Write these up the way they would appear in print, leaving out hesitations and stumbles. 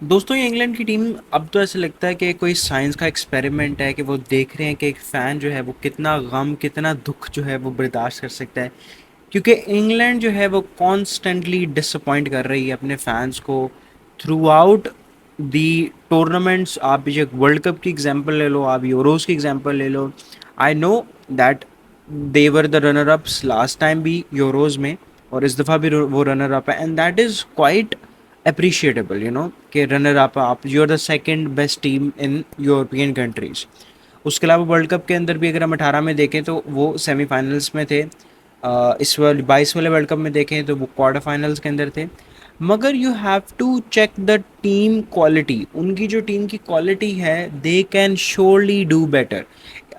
दोस्तों ये इंग्लैंड की टीम अब तो ऐसा लगता है कि कोई साइंस का एक्सपेरिमेंट है कि वो देख रहे हैं कि एक फ़ैन जो है वो कितना गम कितना दुख जो है वो बर्दाश्त कर सकता है, क्योंकि इंग्लैंड जो है वो कॉन्स्टेंटली डिसअपॉइंट कर रही है अपने फैंस को थ्रू आउट दी टूर्नामेंट्स। आप ये वर्ल्ड कप की एग्जांपल ले लो, आप यूरोस की एग्जांपल ले लो। I know that they were the runner ups last time भी यूरोज में, और इस दफ़ा भी वो रनर अप है, and that is quite appreciatable, you know, कि रनर अप आप, you are the second best team in European countries. उसके अलावा वर्ल्ड कप के अंदर भी अगर हम 18 में देखें तो वो सेमीफाइनल्स में थे। इस वाले 22 वाले वर्ल्ड कप में देखें तो वो क्वार्टर फाइनल्स के अंदर थे। मगर you have to check the team quality, उनकी जो टीम की क्वालिटी है they can surely do better.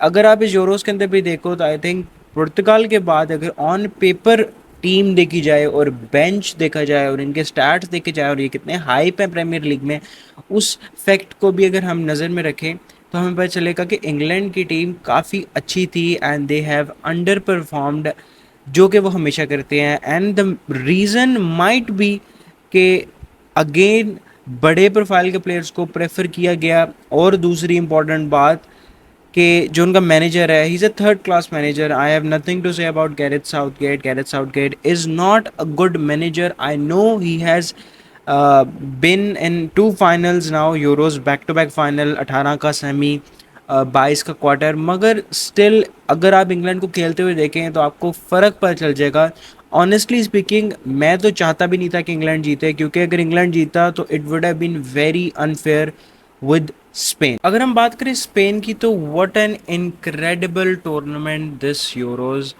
अगर आप इस यूरोस के अंदर भी देखो तो आई थिंक पुर्तगाल के बाद अगर ऑन पेपर टीम देखी जाए और बेंच देखा जाए और इनके स्टैट्स देखे जाए और ये कितने हाइप हैं प्रीमियर लीग में, उस फैक्ट को भी अगर हम नज़र में रखें तो हमें पता चलेगा कि इंग्लैंड की टीम काफ़ी अच्छी थी and they have under performed, जो कि वो हमेशा करते हैं। And the reason might be कि अगेन बड़े प्रोफाइल के प्लेयर्स को प्रेफर किया गया, और दूसरी इंपॉर्टेंट बात कि जो उनका मैनेजर है, he is a third class manager. I have nothing to say about Gareth Southgate. Gareth Southgate is not a good manager. I know he has been in two finals now, Euros back to back final, 18 का semi, 22 का quarter, मगर still अगर आप England को खेलते हुए देखें तो आपको फ़र्क पता चल जाएगा। ऑनेस्टली स्पीकिंग मैं तो चाहता भी नहीं था कि इंग्लैंड जीते, क्योंकि अगर इंग्लैंड जीता तो it would have been very unfair with Spain. अगर हम बात करें स्पेन की तो what an incredible tournament this Euros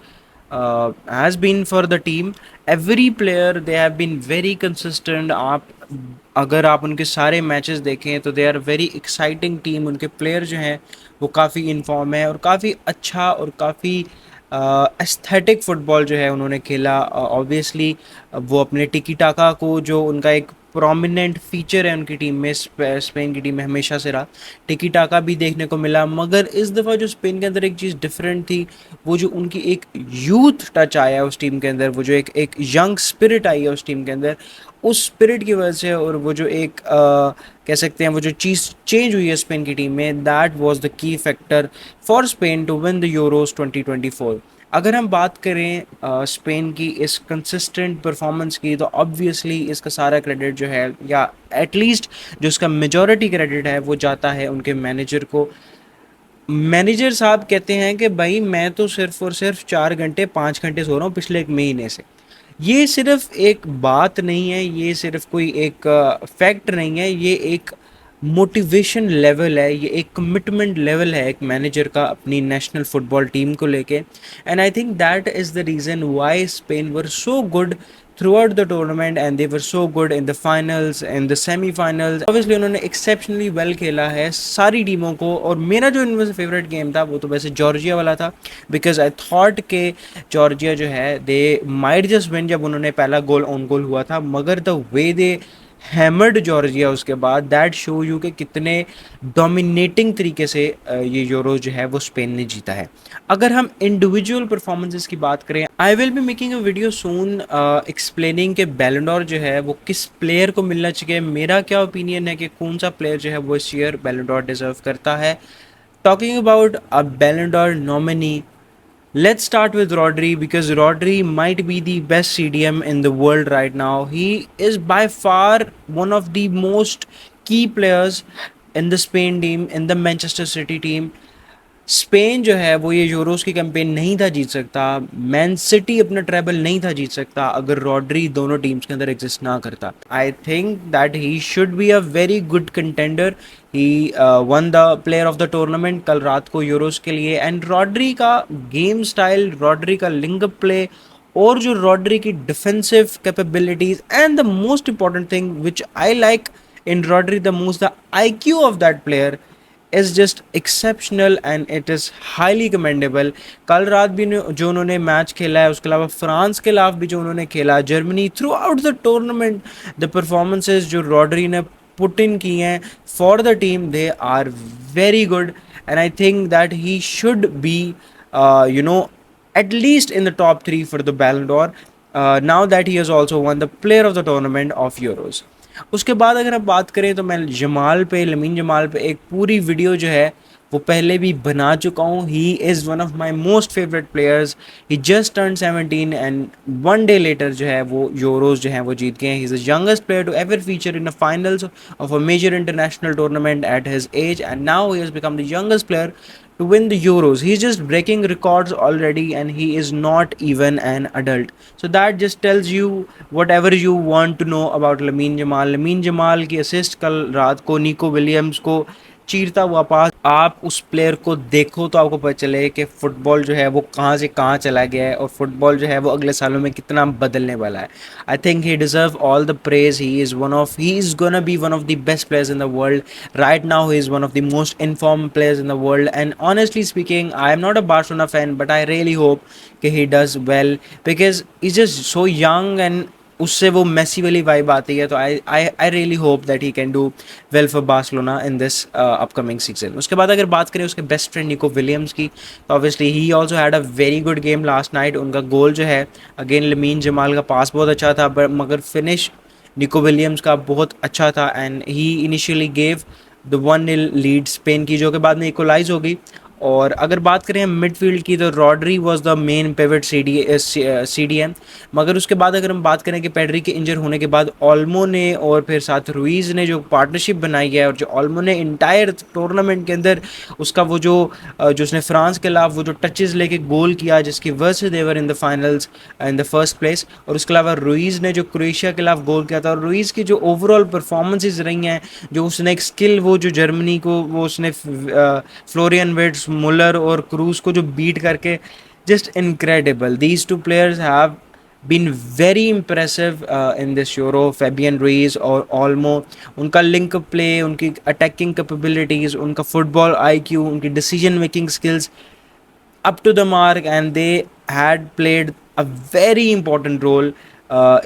has been for the team. Every player they have been very consistent. आप अगर आप उनके सारे मैचेस देखें तो they are very exciting team. उनके प्लेयर जो हैं वो काफ़ी इनफॉर्म है और काफ़ी अच्छा और काफ़ी एस्थेटिक फुटबॉल जो है उन्होंने खेला। ऑब्वियसली वो अपने टिकी टाका को, जो उनका एक प्रोमिनेंट फीचर है उनकी टीम में, स्पेन की टीम में हमेशा से रहा, टिकी टाका भी देखने को मिला। मगर इस दफ़ा जो स्पेन के अंदर एक चीज़ डिफरेंट थी, वो जो उनकी एक यूथ टच आया उस टीम के अंदर, वो जो एक यंग स्पिरिट आई है उस टीम के अंदर, उस स्पिरिट की वजह से, और वो जो एक कह सकते हैं वो जो चीज़ चेंज हुई है स्पेन की टीम में, that was the key factor for Spain to win the Euros 2024। अगर हम बात करें स्पेन की इस कंसिस्टेंट परफॉर्मेंस की, तो ऑब्वियसली इसका सारा क्रेडिट जो है, या एटलीस्ट जो इसका मेजॉरिटी क्रेडिट है, वो जाता है उनके मैनेजर को। मैनेजर साहब कहते हैं कि भाई मैं तो सिर्फ और सिर्फ 4 घंटे 5 घंटे सो रहा हूँ पिछले एक महीने से। ये सिर्फ एक बात नहीं है, ये सिर्फ कोई एक फैक्ट नहीं है, ये एक मोटिवेशन लेवल है, ये एक कमिटमेंट लेवल है एक मैनेजर का अपनी नेशनल फुटबॉल टीम को लेके। And I think that is the reason why Spain were so good through out the tournament and they were so good in the finals in the semifinals. Obviously उन्होंने exceptionally well खेला है सारी टीमों को, और मेरा जो इनमें से फेवरेट गेम था वो तो वैसे जॉर्जिया वाला था, बिकॉज आई थॉट के जॉर्जिया जो है दे माइट जस्ट विन जब उन्होंने पहला गोल ऑन गोल हुआ था, मगर the way they hammered Georgia उसके बाद, दैट शो यू कि कितने डोमिनेटिंग तरीके से ये यूरो जो है वो स्पेन ने जीता है। अगर हम इंडिविजुअल परफॉर्मेंसेस की बात करें, I will be making a video soon explaining के बैलन डॉर जो है वो किस प्लेयर को मिलना चाहिए, मेरा क्या ओपिनियन है कि कौन सा प्लेयर जो है वो इस ईयर बैलन डॉर डिजर्व करता है। टॉकिंग अबाउट अ बैलन Dar nominee, let's start with Rodri, because Rodri might be the best CDM in the world right now. He is by far one of the most key players in the Spain team, in the Manchester City team. Spain जो है वो ये Euros की campaign नहीं था जीत सकता, man city अपना treble नहीं था जीत सकता अगर रॉड्री दोनों टीम्स के अंदर एग्जिस्ट ना करता। आई think that he should B a very good contender. He one the player of the tournament कल रात को यूरोस के लिए। एंड रॉड्री का गेम स्टाइल, रॉड्री का लिंकअप प्ले, और जो रॉड्री की defensive capabilities, and the most important thing which I like in Rodri the most, the IQ of that player is just exceptional and it is highly commendable. कल रात भी जो उन्होंने match खेला है, उसके अलावा फ्रांस के खिलाफ भी जो उन्होंने खेला, Germany, throughout the tournament, the performances जो रॉड्री ने पुट इन की हैं for the team, they are very good. And I think that he should be you know at least in the top 3 for the Ballon d'Or, now that he has also won the Player of the Tournament of Euros. उसके बाद अगर आप बात करें तो मैं जमाल पे, lamin Jamal पे एक पूरी वीडियो जो है वो पहले भी बना चुका हूँ. He is one of my most favourite players. He just turn 17 and one day letter जो है वो यूरोज जो है वो जीत गए हैं. He is the youngest player to ever feature in a finals of a major international tournament at his age, and now he has become the youngest player to win the Euros. He's just breaking records already and he is not even an adult. So that just tells you whatever you want to know about Lamine Jamal. Lamine Jamal की assist कल रात को Nico Williams को चीरता हुआ पास, आप उस player को देखो तो आपको पता चले कि फुटबॉल जो है वो कहाँ से कहाँ चला गया है और फुटबॉल जो है वो अगले सालों में कितना बदलने वाला है. आई think he deserve all the praise. He is gonna be one of the best players in the world. Right now, he is one of the most informed players in the world. And honestly speaking, I am not a Barcelona fan, but I really hope that he does well because he's just so young and उससे वो Messi वाली vibe आती है. तो I really hope that he can do well for Barcelona in this upcoming season. उसके बाद अगर बात करें उसके बेस्ट फ्रेंड निको विलियम्स की, तो obviously he also had a very good game last night. उनका गोल जो है अगेन लमीन जमाल का पास बहुत अच्छा था, बट मगर फिनिश निको विलियम्स का बहुत अच्छा था and he initially gave the 1-0 lead Spain की, जो कि बाद में इक्वलाइज हो गई. और अगर बात करें मिडफील्ड की तो Rodri was the main pivot C D M. मगर उसके बाद अगर हम बात करें कि पेड्री के इंजर होने के बाद ऑल्मो ने और फिर साथ रुइज़ ने जो पार्टनरशिप बनाई है, और जो ऑल्मो ने इंटायर टूर्नामेंट के अंदर उसका वो जो उसने फ्रांस के खिलाफ वो जो टचेस लेके गोल किया जिसकी वजह से they were in the finals in the first place. और उसके अलावा रुइज़ ने जो क्रोएशिया के खिलाफ गोल किया था, और रुइज़ की जो ओवरऑल परफॉर्मेंसेज रही हैं, जो उसने एक स्किल वो जो जर्मनी को वो उसने फ्लोरियन विर्ट्स, मुलर और क्रूज को जो बीट करके, just incredible. These two players have been very impressive in this Euro. Fabian Ruiz और Olmo, उनका लिंक प्ले, उनकी अटैकिंग कैपेबिलिटीज़, उनका फुटबॉल आईक्यू, उनकी decision making skills up to the mark, and they had played a very important role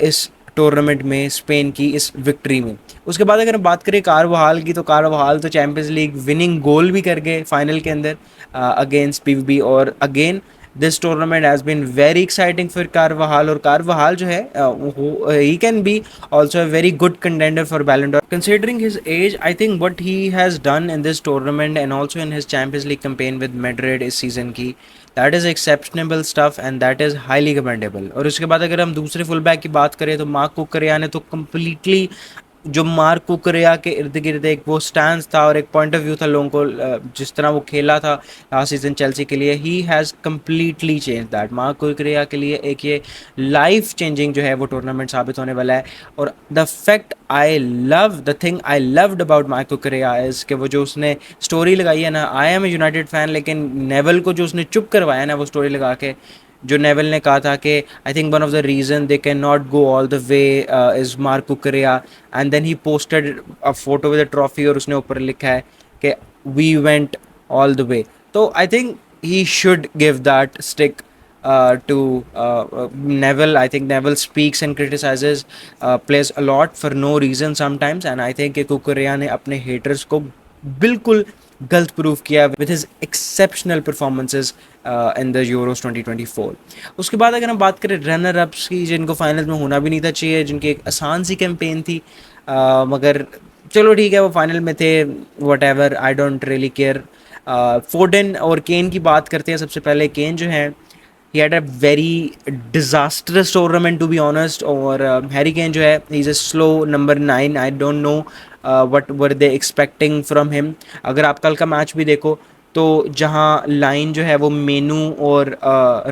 इस tournament में Spain की इस victory में. उसके बाद अगर हम बात करें कारवाहाल की, तो कारवाहाल तो चैंपियंस लीग विनिंग गोल भी कर गए फाइनल के अंदर अगेंस्ट पीवीबी. और again this tournament has been very exciting for Carvajal. और कारवाहाल जो है he can be also a very good contender for Ballon d'Or considering his age. I think what he has done in this tournament and also in his Champions League campaign with Madrid इस season की, that is exceptionable stuff and that is highly commendable. और उसके बाद अगर हम दूसरे full back की बात करें तो मार्क कुकरेया ने तो कम्प्लीटली जो मार्क कुकरेया के इर्द गिर्द एक वो स्टैंड था और एक पॉइंट ऑफ व्यू था लोगों को, जिस तरह वो खेला था लास्ट सीजन चेल्सी के लिए, he has completely change that. Mark Cucurella के लिए एक ये लाइफ चेंजिंग जो है वो टूर्नामेंट साबित होने वाला है. और the fact I love, the thing I loved about Mark Cucurella is कि वो जो उसने स्टोरी लगाई है ना, I am a United fan, लेकिन नेवल को जो उसने चुप करवाया ना वो स्टोरी लगा के, जो नेवल ने कहा था कि I think one of the reason they can not go all the way is Mark Cucurella, and then he posted a photo with a trophy और उसने ऊपर लिखा है कि we went all the way. तो I think he should give that stick to Neville. I think Neville speaks and criticizes players a lot for no reason sometimes, and I think कि कुकरेया ने अपने haters को बिल्कुल गलत prove किया with his exceptional performances in the Euros 2024. उसके बाद अगर हम बात करें रनर अप्स की, जिनको फाइनल में होना भी नहीं था चाहिए, जिनकी एक आसान सी कैंपेन थी, मगर चलो ठीक है वो फाइनल में थे, what ever, I don't really care. फोर्डन और केन की बात करते हैं. सबसे पहले केन जो है he had a very disastrous tournament to be honest. और हैरी केन जो है he's a slow number 9. I don't know what were they expecting from him. अगर आप कल का मैच भी देखो तो जहाँ लाइन जो है वो मेनू और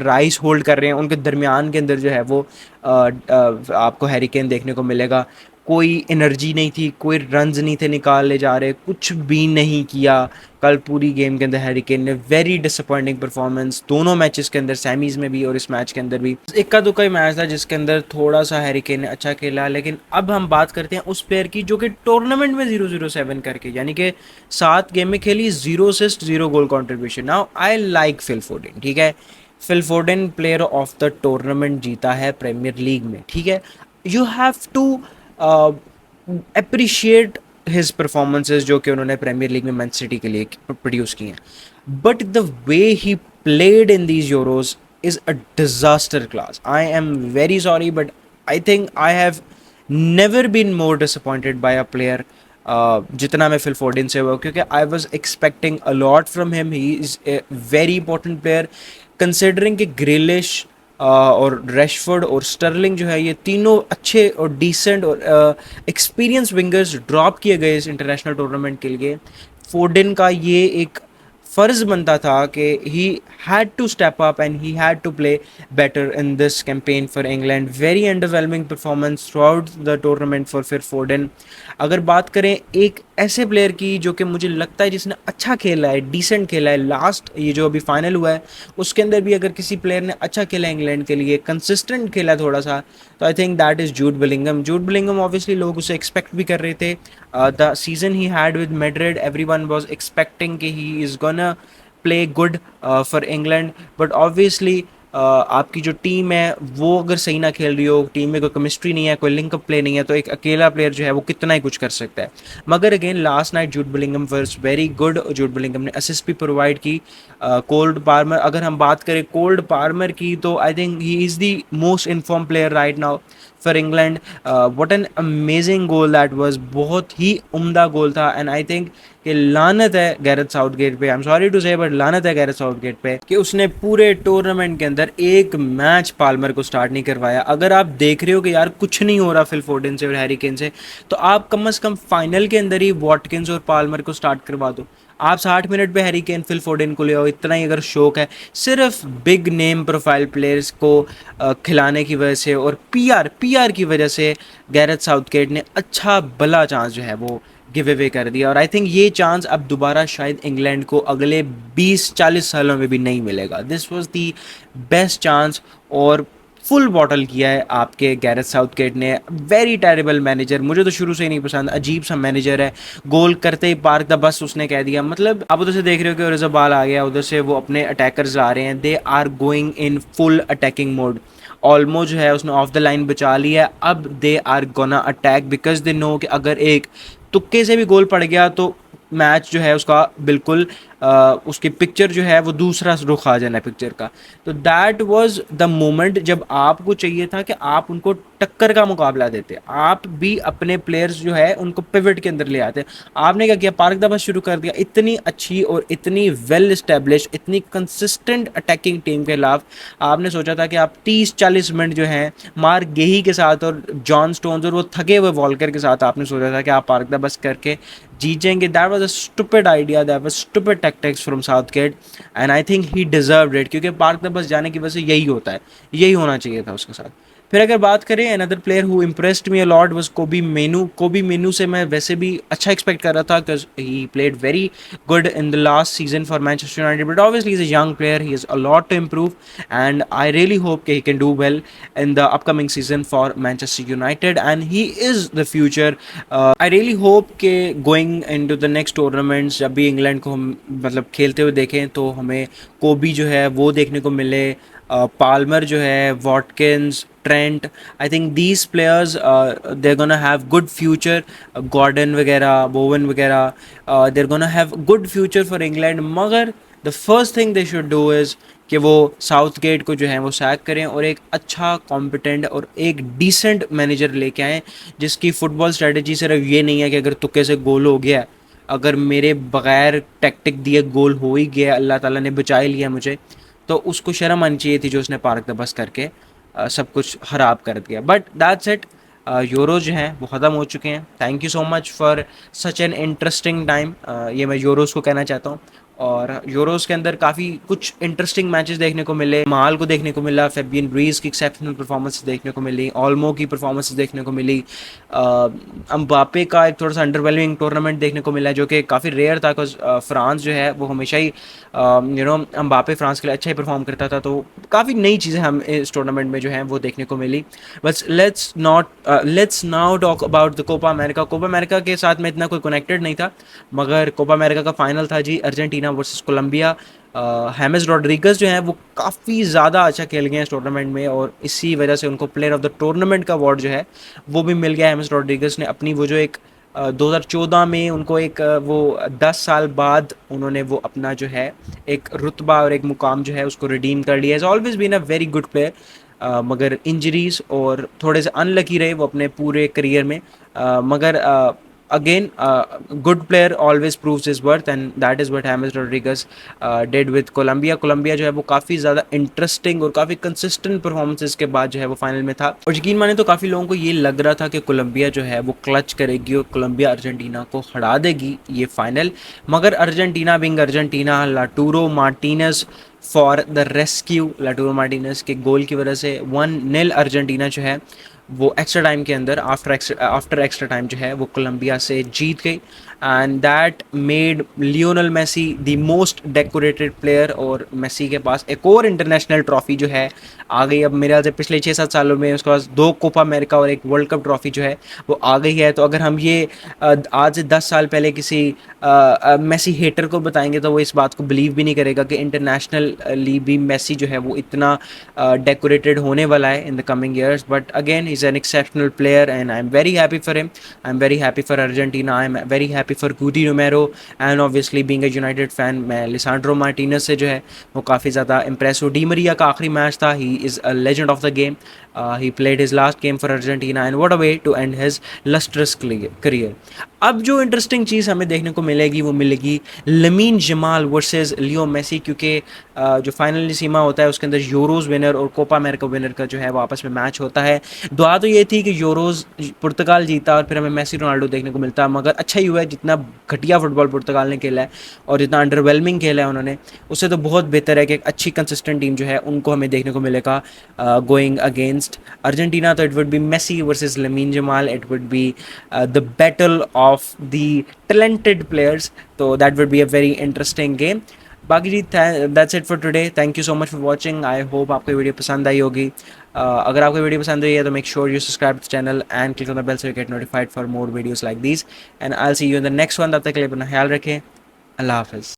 राइस होल्ड कर रहे हैं, उनके दरमियान के अंदर जो है वो आपको हैरी केन देखने को मिलेगा. कोई एनर्जी नहीं थी, कोई रन्स नहीं थे निकाले जा रहे, कुछ भी नहीं किया कल पूरी गेम के अंदर हैरी केन ने. वेरी डिसअपॉइंटिंग परफॉर्मेंस दोनों मैचेस के अंदर, सेमीज में भी और इस मैच के अंदर भी. इक्का दुक्का ही मैच था जिसके अंदर थोड़ा सा हैरी केन ने अच्छा खेला. लेकिन अब हम बात करते हैं उस प्लेयर की जो कि टूर्नामेंट में 0-0-7 करके, यानी कि 7 गेम में खेली, 0 assist 0 goal contribution. Now I like Phil Foden, ठीक है. Phil Foden player of the tournament जीता है प्रीमियर लीग में, ठीक है. You have to appreciate his performances जो कि उन्होंने प्रीमियर लीग में मैन सिटी के लिए प्रोड्यूस किए हैं. But the way he played in these Euros is a disaster class. I am very sorry but I think I have never been more disappointed by a player जितना मैं Phil Foden से हुआ, क्योंकि I was expecting a lot from him. He is a very important player, considering कि Grealish और रेशफोर्ड और Stirling जो है, ये तीनों अच्छे और डिसेंट और एक्सपीरियंस विंगर्स ड्रॉप किए गए इस इंटरनेशनल टूर्नामेंट के लिए। फोर्डन का ये एक फ़र्ज़ बनता था कि he had to step up and he had to play better in this campaign for England. Very underwhelming performance throughout the tournament for Phil Foden. अगर बात करें एक ऐसे प्लेयर की जो कि मुझे लगता है जिसने अच्छा खेला है, डिसेंट खेला है, लास्ट ये जो अभी फाइनल हुआ है उसके अंदर भी अगर किसी प्लेयर ने अच्छा खेला इंग्लैंड के लिए, कंसिस्टेंट खेला थोड़ा सा, तो I think that is Jude Bellingham. Jude Bellingham obviously लोग उसे एक्सपेक्ट भी कर रहे थे। The season he had with Madrid, everyone was expecting कि he is gonna play good for England, but obviously आपकी जो टीम है वो अगर सही ना खेल रही हो, टीम में कोई केमिस्ट्री नहीं है, कोई लिंकअप प्ले नहीं है, तो एक अकेला प्लेयर जो है वो कितना ही कुछ कर सकता है। मगर again last night Jude Bellingham was very good. Jude Bellingham ने असिस्ट भी प्रोवाइड की। कोल्ड पार्मर, अगर हम बात करें कोल्ड पार्मर की, तो I think he is the most inform player right now for England. What an amazing goal that was, बहुत ही उम्दा गोल था। एंड आई थिंक कि लानत है गैरेथ साउथगेट पे, आई एम सॉरी टू से बट लानत है गैरेथ साउथगेट पे कि उसने पूरे टूर्नामेंट के अंदर एक मैच पाल्मर को स्टार्ट नहीं करवाया। अगर आप देख रहे हो कि यार कुछ नहीं हो रहा फिल फोर्डन से और हैरी केन से, तो आप कम से कम फाइनल के अंदर ही वॉटकिंस और पाल्मर को स्टार्ट करवा दो। आप 60 मिनट पे हैरी केन फिल फोर्डन को ले आओ, इतना ही अगर शौक है सिर्फ बिग नेम प्रोफाइल प्लेयर्स को खिलाने की वजह से और पीआर की वजह से गैरेथ साउथगेट ने अच्छा भला चांस जो है वो गिव अवे कर दिया। और आई थिंक ये चांस अब दोबारा शायद इंग्लैंड को अगले 20-40 सालों में भी नहीं मिलेगा। This was the best chance और फुल बॉटल किया है आपके गैरेथ साउथगेट ने। वेरी टेरेबल मैनेजर, मुझे तो शुरू से ही नहीं पसंद, अजीब सा मैनेजर है। गोल करते ही पार्क द बस उसने कह दिया। मतलब आप उधर से देख रहे हो कि रिजा बाल आ गया, उधर से वो अपने अटैकर्स ला रहे हैं, they are going in full attacking mode. Olmo जो है उसने ऑफ द लाइन बचा लिया, अब they are gonna attack because they know कि अगर एक तुक्के से भी गोल पड़ गया तो मैच जो है उसका बिल्कुल उसकी पिक्चर जो है वो दूसरा रुख आ जाना है पिक्चर का। तो दैट वाज द मोमेंट जब आपको चाहिए था कि आप उनको टक्कर का मुकाबला देते, आप भी अपने प्लेयर्स जो है उनको पिवट के अंदर ले आते। आपने क्या किया, पार्क द बस शुरू कर दिया। इतनी अच्छी और इतनी वेल इस्टेब्लिश, इतनी कंसिस्टेंट अटैकिंग टीम के खिलाफ आपने सोचा था कि आप 30-40 मिनट जो है मार्क गेही के साथ और जॉन स्टोन्स और वो थके हुए वॉल्कर के साथ आपने सोचा था कि आप पार्क द बस करके जीत जाएंगे। That was a stupid idea, that was stupid tactics from Southgate and I think he deserved it, क्योंकि पार्क द बस जाने की वजह से यही होता है, यही होना चाहिए था उसके साथ। फिर अगर बात करें another player who impressed me a lot was कोबी मेनू। कोबी मेनू से मैं वैसे भी अच्छा एक्सपेक्ट कर रहा था because he played very good in the last season for Manchester United, but obviously is a young player, he has a lot to improve and I really hope he can do well in the upcoming season for Manchester United and he is the future. I really hope कि going into the next tournaments जब भी England को हम मतलब खेलते हुए देखें तो हमें कोबी जो है वो देखने को मिले, पाल्मर जो है, Watkins, Trent. I think these players there gonna have good future. Gordon वगैरह, बोवन वगैरह, there gonna have good future for England. मगर the first thing they should do is कि वो साउथ गेट को जो है वो सैक करें और एक अच्छा कॉम्पिटेंट और एक डिसेंट मैनेजर लेके आएँ जिसकी फुटबॉल स्ट्रेटजी सिर्फ ये नहीं है कि अगर तुक्के से गोल हो गया, अगर मेरे बगैर टैक्टिक दिए गोल हो ही गया, अल्लाह ताला ने बचा ही लिया मुझे, तो उसको शर्म आनी चाहिए थी जो उसने पार्क द बस करके सब कुछ ख़राब कर दिया। बट दैट्स इट, यूरो जो हैं वो ख़त्म हो चुके हैं। Thank you so much for such an interesting time, ये मैं यूरोज़ को कहना चाहता हूँ। और यूरोज़ के अंदर काफ़ी कुछ इंटरेस्टिंग मैचेस देखने को मिले, माल को देखने को मिला, फेबियन रूइज की एक्सेप्शनल परफॉर्मेंस देखने को मिली, ऑल्मो की परफॉर्मेंस देखने को मिली, अम्बापे का एक थोड़ा सा अंडरवेलमिंग टूर्नामेंट देखने को मिला जो कि काफ़ी रेयर था बिकॉज फ्रांस जो है वो हमेशा ही अम्बापे फ्रांस के लिए अच्छा ही परफॉर्म करता था। तो काफ़ी नई चीज़ें हम इस टूर्नामेंट में जो हैं वो देखने को मिली। बस let's now talk about the Copa America. Copa America के साथ मैं इतना कोई कनेक्टेड नहीं था, मगर कोपा अमेरिका का फाइनल था जी, अर्जेंटीना वर्सेस कोलंबिया। हेमेस रॉड्रिगस जो है वो काफ़ी ज़्यादा अच्छा खेल गए हैं इस टूर्नामेंट में और इसी वजह से उनको प्लेयर ऑफ द टूर्नामेंट का अवार्ड जो है वो भी मिल गया। हेमेस रॉड्रिगस ने अपनी वो जो एक 2014 में उनको एक वो 10 साल बाद उन्होंने वो अपना जो है एक रुतबा और एक मुकाम जो है उसको रिडीम कर लिया। Is always been a very good player. मगर इंजरीज और थोड़े से अनलकी रहे वो अपने पूरे करियर में, मगर again good player always proves his worth and that is what James Rodriguez did with Colombia. Colombia जो है वो काफ़ी ज़्यादा इंटरेस्टिंग और काफ़ी कंसिस्टेंट परफॉर्मेंसेस के बाद जो है वो फाइनल में था, और यकीन माने तो काफ़ी लोगों को ये लग रहा था कि कोलंबिया जो है वो क्लच करेगी और कोलंबिया अर्जेंटीना को हरा देगी ये फाइनल, मगर Argentina being Argentina, Lautaro Martinez for the rescue, Lautaro Martinez के गोल की वजह से 1-0 अर्जेंटीना जो है वो एक्स्ट्रा टाइम के अंदर आफ्टर एक्स्ट्रा टाइम जो है वो कोलंबिया से जीत गई, and that made Lionel Messi the most decorated player. और मेसी के पास एक और इंटरनेशनल ट्रॉफी जो है आ गई, अब मेरे ख्याल से पिछले 6-7 सालों में उसके पास 2 कोपा अमेरिका और 1 वर्ल्ड कप ट्रॉफी जो है वो आ गई है। तो अगर हम ये आज से 10 साल पहले किसी मेसी हेटर को बताएंगे तो वो इस बात को बिलीव भी नहीं करेगा कि इंटरनेशनली भी मेसी जो है वो इतना डेकोरेटेड होने वाला है in the coming years. But again he is an exceptional player and I am very happy for him, I am very happy for Argentina, I am very happy for Cuti Romero, and obviously being a United fan मैं Lisandro Martinez से जो है वो काफ़ी ज़्यादा Impress हूँ। Di Maria का आखिरी मैच था, he is a legend of the game, he played his last game for Argentina and what a way to end his lustrous career. अब जो इंटरेस्टिंग चीज़ हमें देखने को मिलेगी वो मिलेगी Lamine Yamal versus Leo Messi, क्योंकि जो फाइनल सीमा होता है उसके अंदर यूरोज विनर और कोपा अमेरिका विनर का जो है वो आपस में मैच होता है। दुआ तो ये थी कि यूरोज पुर्तगाल जीता और फिर हमें मेसी रोनाल्डो देखने को मिलता, मगर अच्छा ही हुआ है, जितना घटिया फुटबॉल पुर्तगाल ने खेला है और जितना अंडरवेलमिंग खेला है उन्होंने, उससे तो बहुत बेहतर है कि एक अच्छी कंसिस्टेंट टीम जो है उनको हमें देखने को मिलेगा गोइंग अगेंस्ट अर्जेंटीना। तो it would be Messi versus Lamine Yamal, it would be the battle of the talented players, तो that would be a very interesting game. बाकी जी that's it for today, thank you so much for watching, I hope आपको video पसंद आई होगी। अगर आपको video पसंद आई है तो make sure you subscribe to channel and click on the bell so you get notified for more videos like this, and I will see you in the next one. तब तक के लिए अपना ख्याल रखें, अल्लाह हाफिज़।